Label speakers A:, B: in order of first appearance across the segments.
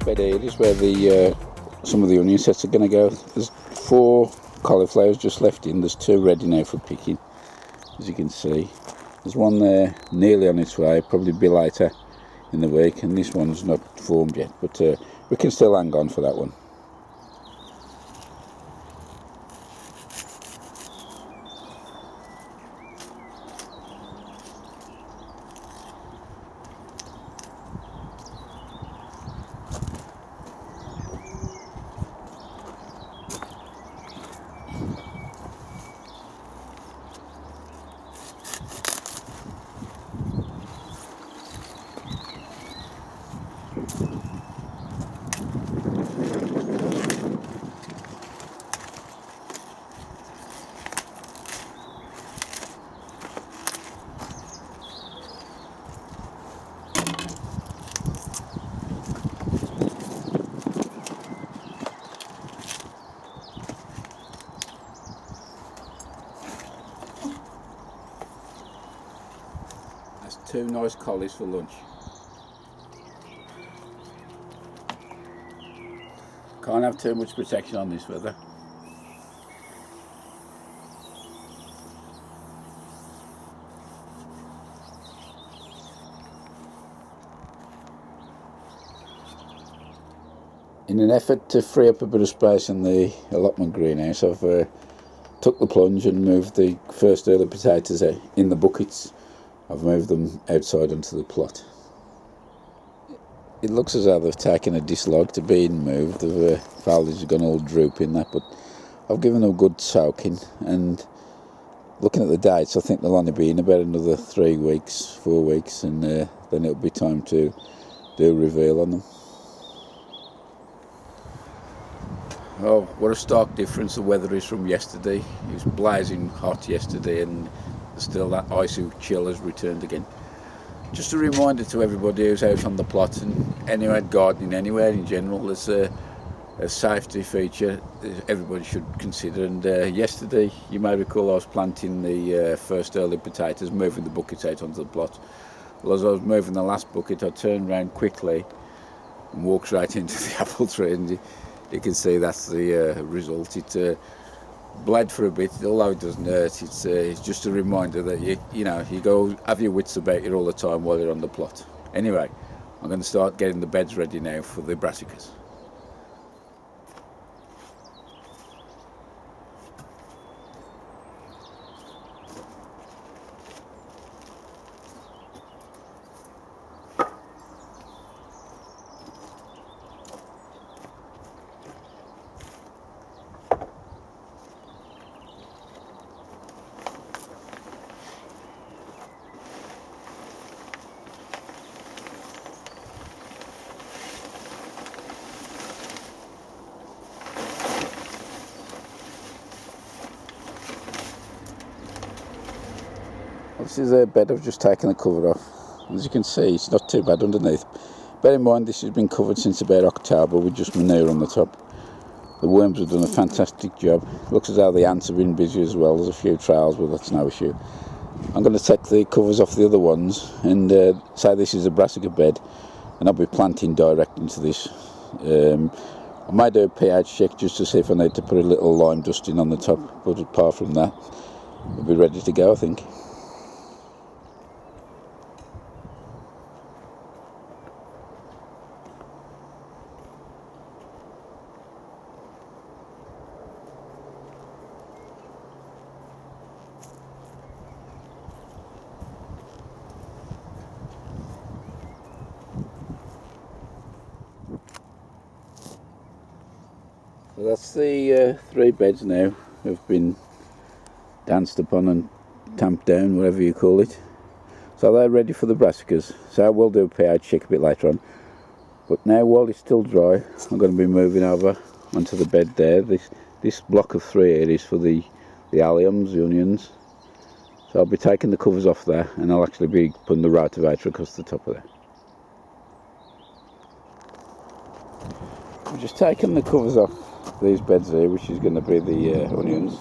A: bed here is where the some of the onion sets are going to go. There's 4 cauliflowers just left in. There's 2 ready now for picking, as you can see. There's one there nearly on its way, probably be later in the week, and this one's not formed yet, but we can still hang on for that one. That's 2 nice collies for lunch. Can't have too much protection on this weather. In an effort to free up a bit of space in the allotment greenhouse, I've took the plunge and moved the first early potatoes in the buckets. I've moved them outside onto the plot. It looks as though they've taken a dislike to being moved. The foliage has gone all droop in that, but I've given them a good soaking, and looking at the dates, I think they'll only be in about another 3 weeks, 4 weeks, and then it'll be time to do a reveal on them. Oh, what a stark difference the weather is from yesterday. It was blazing hot yesterday, and still that icy chill has returned again. Just a reminder to everybody who's out on the plot and anywhere gardening anywhere in general, there's a safety feature everybody should consider. And yesterday, you may recall, I was planting the first early potatoes, moving the buckets out onto the plot. Well, as I was moving the last bucket, I turned around quickly and walked right into the apple tree, and you can see that's the result. It bled for a bit, although it doesn't hurt. It's just a reminder that you go have your wits about you all the time while you're on the plot. Anyway, I'm going to start getting the beds ready now for the brassicas. This is a bed I've just taken the cover off. As you can see, it's not too bad underneath. Bear in mind, this has been covered since about October with just manure on the top. The worms have done a fantastic job. Looks as though the ants have been busy as well. There's a few trails, but that's no issue. I'm going to take the covers off the other ones and say this is a brassica bed, and I'll be planting direct into this. I might do a pH check just to see if I need to put a little lime dusting on the top, but apart from that, we'll be ready to go, I think. So that's the 3 beds now have been danced upon and tamped down, whatever you call it. So they're ready for the brassicas. So I will do a pH check a bit later on. But now, while it's still dry, I'm going to be moving over onto the bed there. This block of 3 here is for the alliums, the onions. So I'll be taking the covers off there, and I'll actually be putting the rotavator across the top of there. I've just taken the covers off these beds here, which is going to be the onions,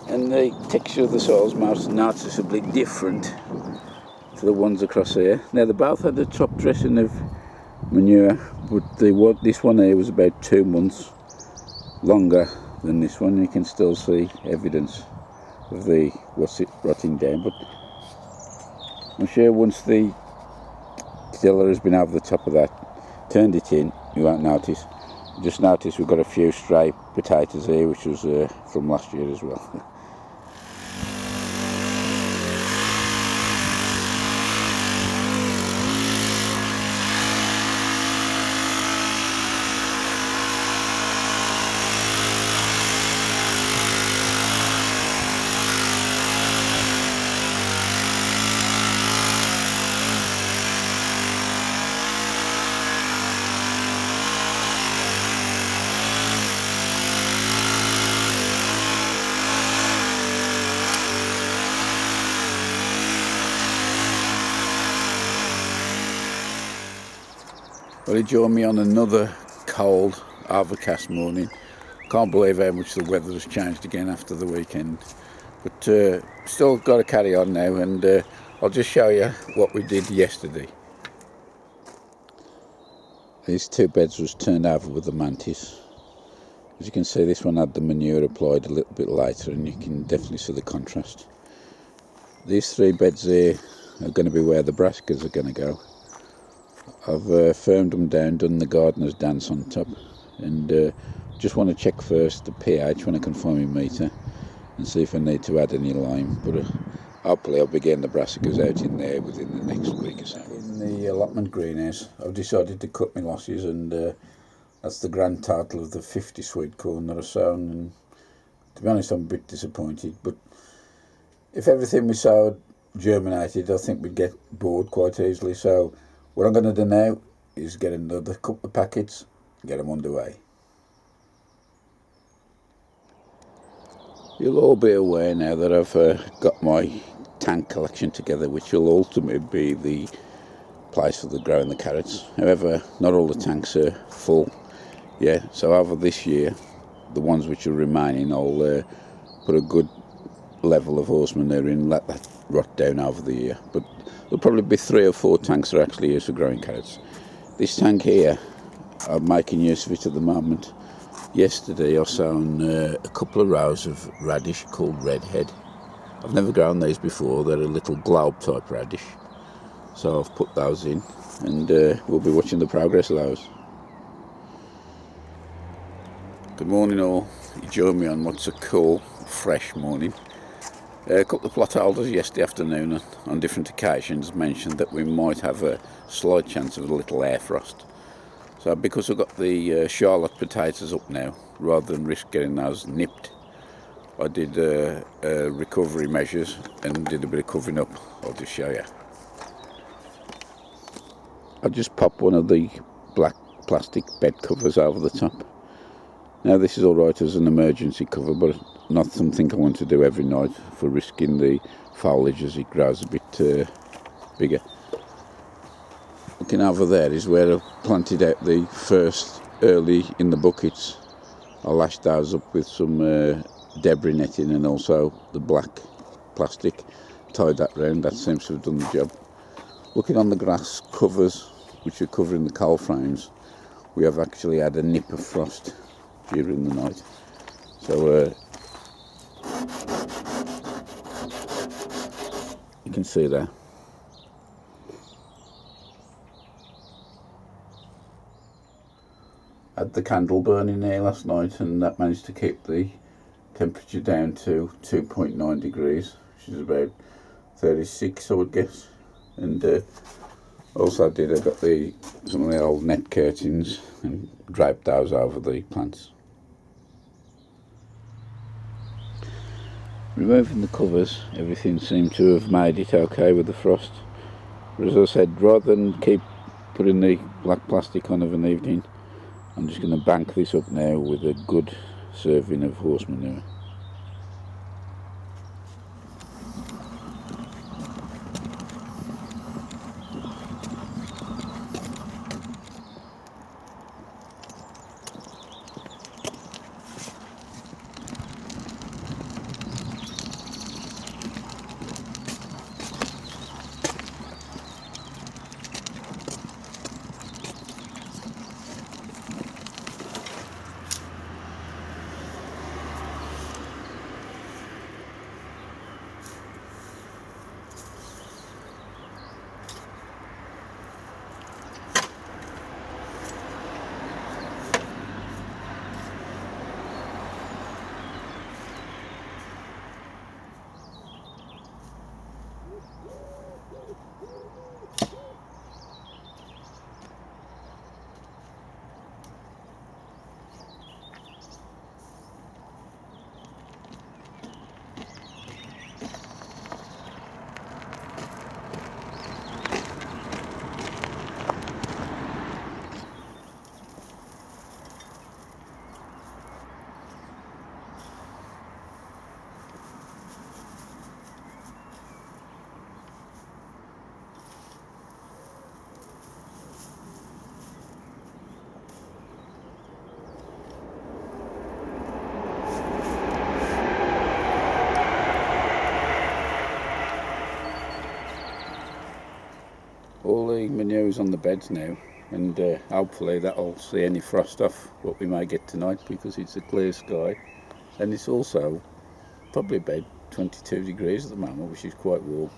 A: and the texture of the soil is most noticeably different to the ones across here. Now, they both had the top dressing of manure, but this one here was about 2 months longer than this one. You can still see evidence of the rotting down, but I'm sure once the tiller has been over the top of that, turned it in, you won't notice. Just notice we've got a few stray potatoes here, which was from last year as well. Well, he joined me on another cold, overcast morning. Can't believe how much the weather has changed again after the weekend. But still got to carry on now, and I'll just show you what we did yesterday. These 2 beds was turned over with the mantis. As you can see, this one had the manure applied a little bit later, and you can definitely see the contrast. These 3 beds here are going to be where the brassicas are going to go. I've firmed them down, done the gardener's dance on top, and just want to check first the pH when I can find my meter and see if I need to add any lime. But hopefully I'll be getting the brassicas out in there within the next week or so. In the allotment greenhouse, I've decided to cut my losses, and that's the grand total of the 50 sweet corn that I've sown. And to be honest, I'm a bit disappointed, but if everything we sowed germinated, I think we'd get bored quite easily. So what I'm going to do now is get another couple of packets and get them underway. You'll all be aware now that I've got my tank collection together, which will ultimately be the place for the growing the carrots. However, not all the tanks are full. Yeah, so over this year, the ones which are remaining, I'll put a good level of horse manure in, let that rot down over the year. But there'll probably be 3 or 4 tanks that are actually used for growing carrots. This tank here, I'm making use of it at the moment. Yesterday I sown a couple of rows of radish called redhead. I've never grown these before. They're a little globe type radish. So I've put those in, and we'll be watching the progress of those. Good morning all. You join me on what's a cool, fresh morning. A couple of plot holders yesterday afternoon on different occasions mentioned that we might have a slight chance of a little air frost. So because I've got the Charlotte potatoes up now, rather than risk getting those nipped, I did recovery measures and did a bit of covering up. I'll just show you. I just popped one of the black plastic bed covers over the top. Now this is alright as an emergency cover, but not something I want to do every night for risking the foliage as it grows a bit bigger. Looking over there is where I planted out the first early in the buckets. I lashed those up with some debris netting and also the black plastic, tied that round. That seems to have done the job. Looking on the grass covers which are covering the coal frames, we have actually had a nip of frost during the night. So you can see there. Had the candle burning there last night, and that managed to keep the temperature down to 2.9 degrees, which is about 36 I would guess. And also I got some of the old net curtains and draped those over the plants. Removing the covers, everything seemed to have made it okay with the frost. But as I said, rather than keep putting the black plastic on of an evening, I'm just going to bank this up now with a good serving of horse manure. some manures on the beds now, and hopefully that'll see any frost off what we may get tonight, because it's a clear sky, and it's also probably about 22 degrees at the moment, which is quite warm.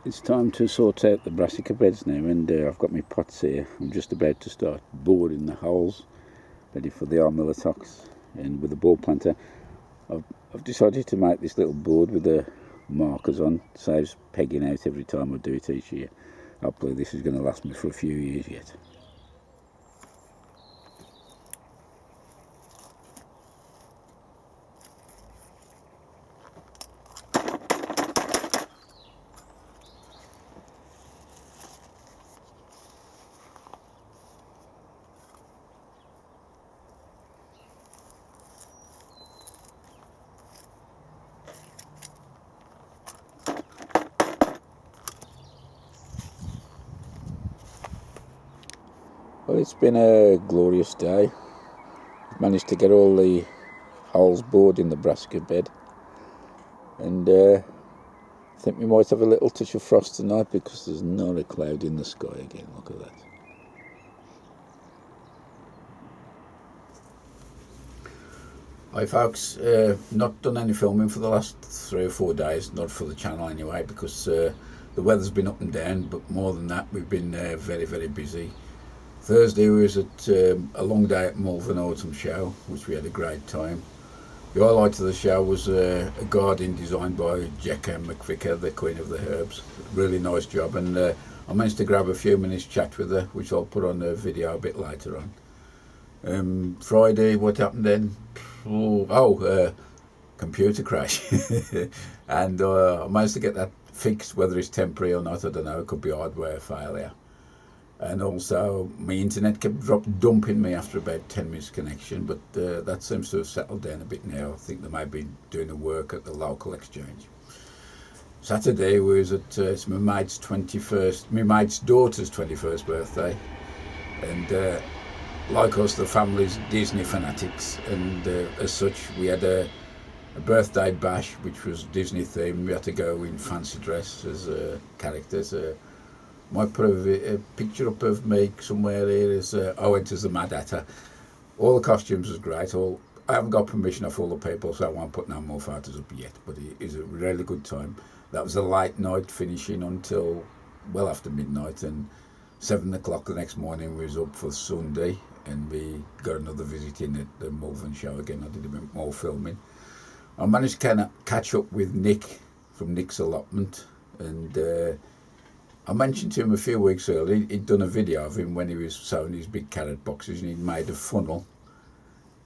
A: It's time to sort out the Brassica beds now, and I've got my pots here. I'm just about to start boring the holes, ready for the armillatox, and with the ball planter. I've decided to make this little board with the markers on. Saves pegging out every time I do it each year. Hopefully this is going to last me for a few years yet. Well, it's been a glorious day. Managed to get all the holes bored in the Brassica bed, and I think we might have a little touch of frost tonight, because there's not a cloud in the sky again. Look at that. Hi folks, not done any filming for the last 3 or 4 days, not for the channel anyway, because the weather's been up and down, but more than that we've been very busy. Thursday we was at a long day at Malvern Autumn Show, which we had a great time. The highlight of the show was a garden designed by Jekka McVicker, the Queen of the Herbs. Really nice job, and I managed to grab a few minutes chat with her, which I'll put on a video a bit later on. Friday, what happened then? Computer crash. And I managed to get that fixed. Whether it's temporary or not, I don't know. It could be hardware failure. And also my internet kept dumping me after about 10 minutes connection, but that seems to have settled down a bit now. I think they might be doing the work at the local exchange. Saturday was at it's my mate's daughter's 21st birthday, and like us, the family's Disney fanatics, and as such we had a birthday bash which was Disney themed. We had to go in fancy dress as characters. Might put a picture up of me somewhere here as I went as the Mad Hatter. All the costumes was great. I haven't got permission off all the people, so I won't put no more photos up yet, but it is a really good time. That was a late night, finishing until well after midnight, and 7 o'clock the next morning we was up for Sunday, and we got another visit in at the Malvern show again. I did a bit more filming. I managed to catch up with Nick from MuddyBootz Allotment, and I mentioned to him a few weeks earlier, he'd done a video of him when he was sowing his big carrot boxes, and he'd made a funnel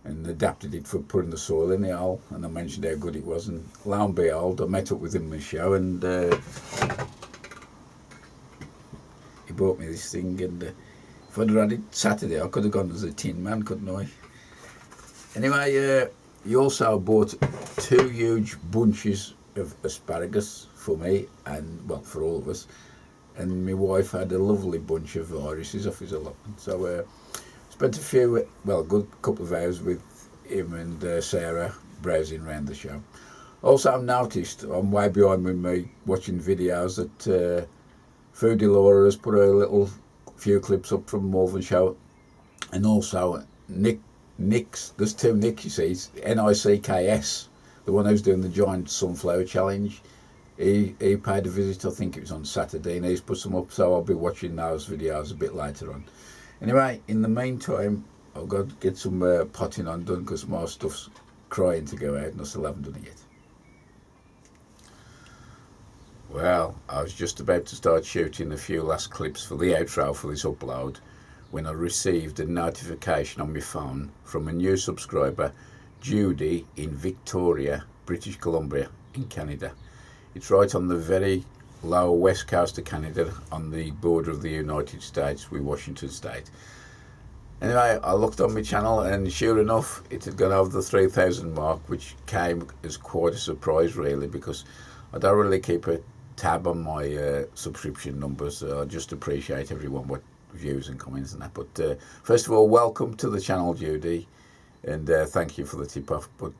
A: and adapted it for putting the soil in the hole, and I mentioned how good it was, and lo and behold, I met up with him in the show, and he brought me this thing, and if I'd had it Saturday I could have gone as a tin man, couldn't I? Anyway, he also bought 2 huge bunches of asparagus for me, and well, for all of us. And my wife had a lovely bunch of irises off his allotment. So spent a good couple of hours with him and Sarah browsing around the show. Also, I've noticed, I'm way behind with me watching videos, that Foodie Laura has put a few clips up from Malvern show. And also Nick's, there's 2 Nicks, you see, it's Nicks, the one who's doing the giant sunflower challenge. He paid a visit, I think it was on Saturday, and he's put some up, so I'll be watching those videos a bit later on. Anyway, in the meantime, I've got to get some potting on done, because my stuff's crying to go out, and I still haven't done it yet. Well, I was just about to start shooting a few last clips for the outro for this upload, when I received a notification on my phone from a new subscriber, Judy, in Victoria, British Columbia, in Canada. It's right on the very lower west coast of Canada, on the border of the United States with Washington State. Anyway, I looked on my channel, and sure enough, it had gone over the 3,000 mark, which came as quite a surprise really, because I don't really keep a tab on my subscription numbers. I just appreciate everyone what views and comments and that. But first of all, welcome to the channel, Judy, and thank you for the tip off. But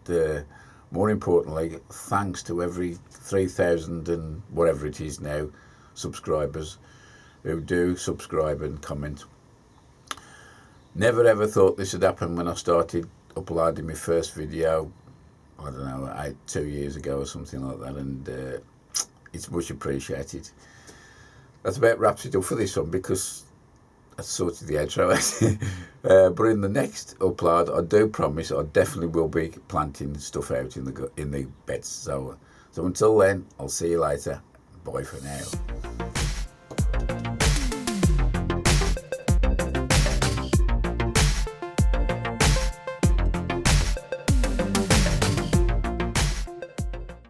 A: more importantly, thanks to every 3,000 and whatever it is now subscribers who do subscribe and comment. Never ever thought this would happen when I started uploading my first video, I don't know, 2 years ago or something like that, and it's much appreciated. That about wraps it up for this one, because that's sorted the outro out. But in the next upload, I do promise I definitely will be planting stuff out in the beds. So until then, I'll see you later. Bye for now.